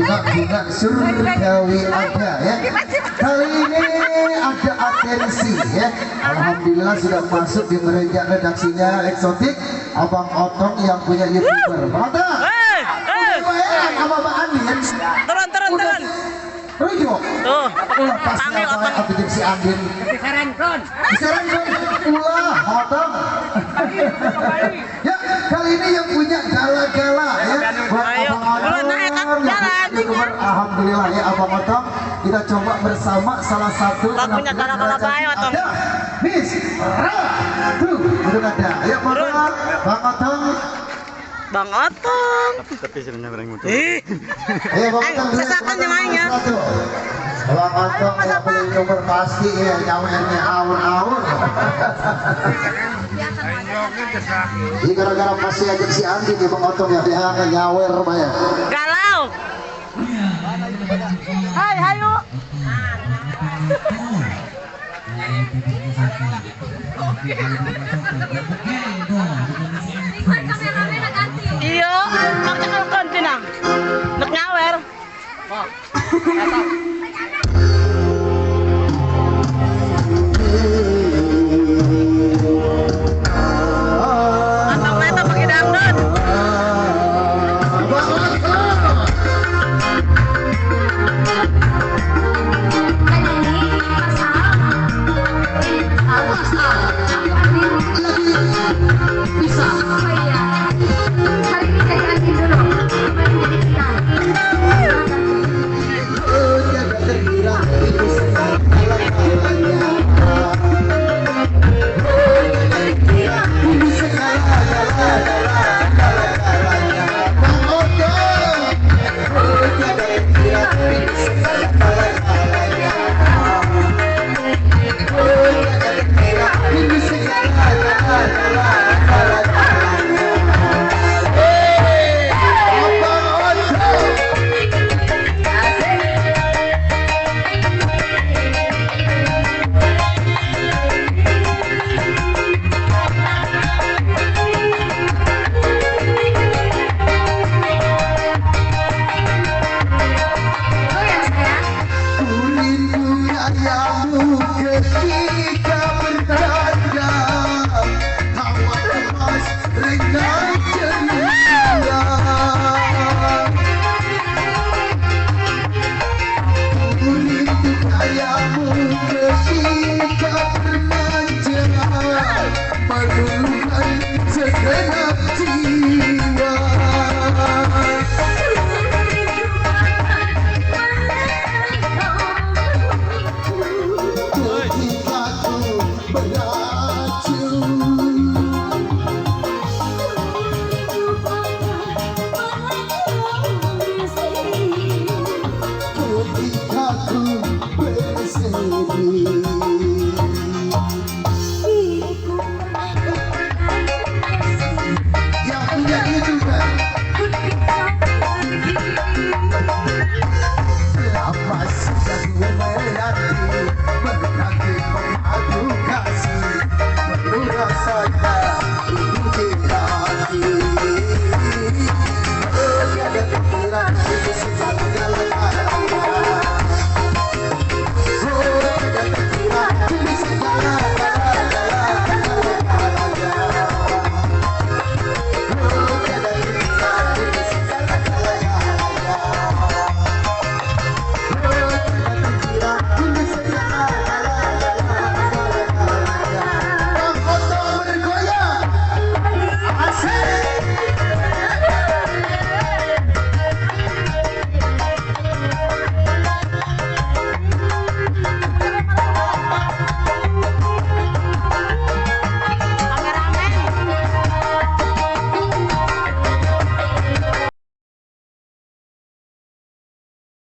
bunga-bunga surgawi ada ya. Kali ini ada atensi ya. Alhamdulillah sudah masuk di meja redaksinya Eksotik Abang Otong yang punya YouTuber. Mantap. Sama Mbak Andin. Turun. Rujuk. Tuh. Ulah pasti apa aktif si Andin. Disarankan. Ulah Otong. Ya, kali ini yang punya gala-gala ya. Buat Abang Otong. Alhamdulillah ya Abang Otong. Kita coba bersama salah satu punya gala-gala baik Otong. Ada Miss Ratu. Itu ada. Ayo Bang Otong. Bang Otong. Tapi sebenarnya barang motor. Ayo Bang Otong. Sesakan namanya. Bang Otong yang paling nomor pasti ya nyawernya awur-awur. Ini gara-gara masih ajak si Andi nih Bang Otong ya dia akan nyawer Maya. Galau. Hai, hayu. Iya, makanya kalau kontinang, nak nyawer. Atau meta pakai dangdut. Bisa. Oh iya. Hari ini saya ganti dulu. Kemarin jadi final.